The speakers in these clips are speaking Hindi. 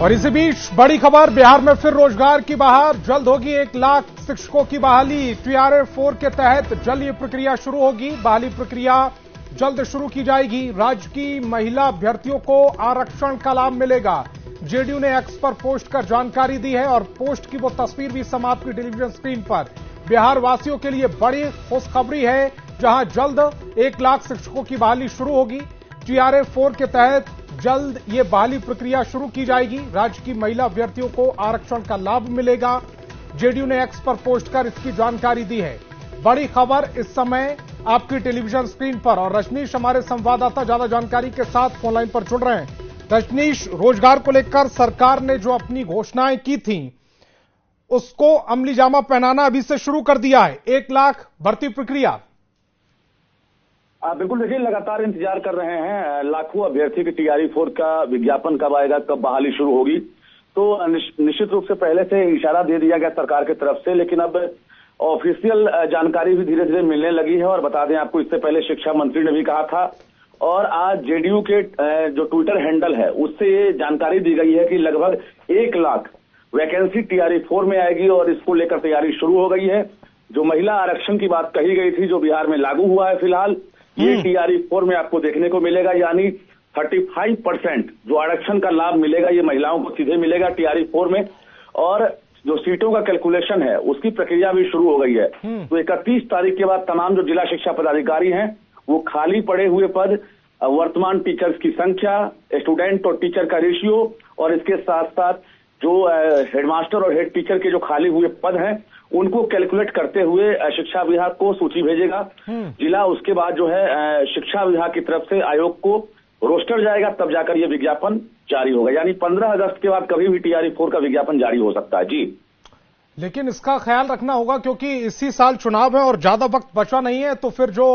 और इसी बीच बड़ी खबर, बिहार में फिर रोजगार की बहार। जल्द होगी 1 लाख शिक्षकों की बहाली। TRA-4 के तहत जल्द ये प्रक्रिया शुरू होगी। बहाली प्रक्रिया जल्द शुरू की जाएगी। राज्य की महिला अभ्यर्थियों को आरक्षण का लाभ मिलेगा। जेडीयू ने एक्स पर पोस्ट कर जानकारी दी है और पोस्ट की वो तस्वीर भी समाप्त की टेलीविजन स्क्रीन पर। बिहार वासियों के लिए बड़ी खुशखबरी है, जहां जल्द 1 लाख शिक्षकों की बहाली शुरू होगी। TRA-4 के तहत जल्द ये बहाली प्रक्रिया शुरू की जाएगी। राज्य की महिला अभ्यर्थियों को आरक्षण का लाभ मिलेगा। जेडीयू ने एक्स पर पोस्ट कर इसकी जानकारी दी है। बड़ी खबर इस समय आपकी टेलीविजन स्क्रीन पर, और रजनीश हमारे संवाददाता ज्यादा जानकारी के साथ फोनलाइन पर जुड़ रहे हैं। रजनीश, रोजगार को लेकर सरकार ने जो अपनी घोषणाएं की थी उसको अमली जामा पहनाना अभी से शुरू कर दिया है। 1 लाख भर्ती प्रक्रिया। बिल्कुल, देखिए लगातार इंतजार कर रहे हैं लाखों अभ्यर्थी की। TRA-4 का विज्ञापन कब आएगा, कब बहाली शुरू होगी, तो निश्चित रूप से पहले से इशारा दे दिया गया सरकार की तरफ से, लेकिन अब ऑफिशियल जानकारी भी धीरे धीरे मिलने लगी है। और बता दें आपको, इससे पहले शिक्षा मंत्री ने भी कहा था, और आज जेडीयू के जो ट्विटर हैंडल है उससे ये जानकारी दी गई है कि लगभग 1 लाख वैकेंसी TRA-4 में आएगी और इसको लेकर तैयारी शुरू हो गई है। जो महिला आरक्षण की बात कही गई थी, जो बिहार में लागू हुआ है फिलहाल, ये TRA-4 में आपको देखने को मिलेगा। यानी 35% जो आरक्षण का लाभ मिलेगा ये महिलाओं को सीधे मिलेगा TRA-4 में। और जो सीटों का कैलकुलेशन है उसकी प्रक्रिया भी शुरू हो गई है। तो 31 तारीख के बाद तमाम जो जिला शिक्षा पदाधिकारी हैं वो खाली पड़े हुए पद, वर्तमान टीचर्स की संख्या, स्टूडेंट और टीचर का रेशियो, और इसके साथ साथ जो हेडमास्टर और हेड टीचर के जो खाली हुए पद हैं उनको कैलकुलेट करते हुए शिक्षा विभाग को सूची भेजेगा जिला। उसके बाद जो है शिक्षा विभाग की तरफ से आयोग को रोस्टर जाएगा, तब जाकर ये विज्ञापन जारी होगा। यानी 15 अगस्त के बाद कभी भी TRA-4 का विज्ञापन जारी हो सकता है। जी, लेकिन इसका ख्याल रखना होगा क्योंकि इसी साल चुनाव है और ज्यादा वक्त बचा नहीं है, तो फिर जो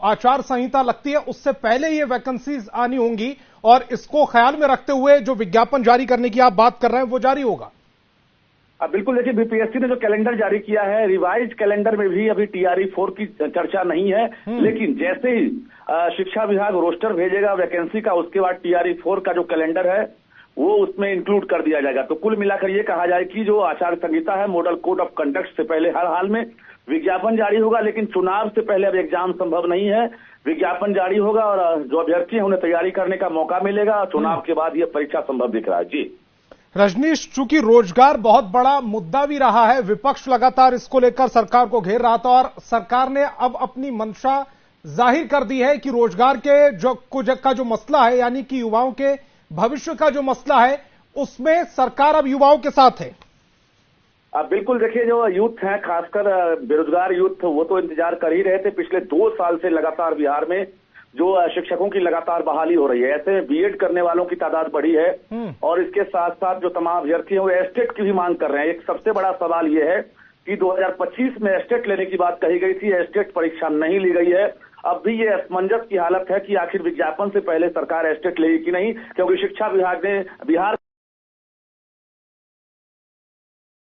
आचार संहिता लगती है उससे पहले ये वैकेंसीज आनी होंगी, और इसको ख्याल में रखते हुए जो विज्ञापन जारी करने की आप बात कर रहे हैं वो जारी होगा। बिल्कुल, देखिए बीपीएससी ने जो कैलेंडर जारी किया है, रिवाइज कैलेंडर में भी अभी TRA-4 की चर्चा नहीं है, लेकिन जैसे ही शिक्षा विभाग रोस्टर भेजेगा वैकेंसी का, उसके बाद TRA-4 का जो कैलेंडर है वो उसमें इंक्लूड कर दिया जाएगा। तो कुल मिलाकर ये कहा जाए कि जो आचार संहिता है, मॉडल कोड ऑफ कंडक्ट से पहले हर हाल में विज्ञापन जारी होगा, लेकिन चुनाव से पहले अब एग्जाम संभव नहीं है। विज्ञापन जारी होगा और जो अभ्यर्थी है उन्हें तैयारी करने का मौका मिलेगा। चुनाव के बाद ये परीक्षा संभव दिख रहा है। जी रजनीश, चूंकि रोजगार बहुत बड़ा मुद्दा भी रहा है, विपक्ष लगातार इसको लेकर सरकार को घेर रहा था, और सरकार ने अब अपनी मंशा जाहिर कर दी है कि रोजगार के जो मसला है, यानी कि युवाओं के भविष्य का जो मसला है, उसमें सरकार अब युवाओं के साथ है। बिल्कुल, देखिए जो यूथ है, खासकर बेरोजगार यूथ, वो तो इंतजार कर ही रहे थे। पिछले 2 साल से लगातार बिहार में जो शिक्षकों की लगातार बहाली हो रही है, ऐसे बीएड करने वालों की तादाद बढ़ी है, और इसके साथ साथ जो तमाम अभ्यर्थी हैं वो एस्टेट की भी मांग कर रहे हैं। एक सबसे बड़ा सवाल ये है कि 2025 में एस्टेट लेने की बात कही गई थी, एस्टेट परीक्षा नहीं ली गई है। अब भी ये असमंजस की हालत है कि आखिर विज्ञापन से पहले सरकार एस्टेट लेगी कि नहीं, क्योंकि शिक्षा विभाग ने बिहार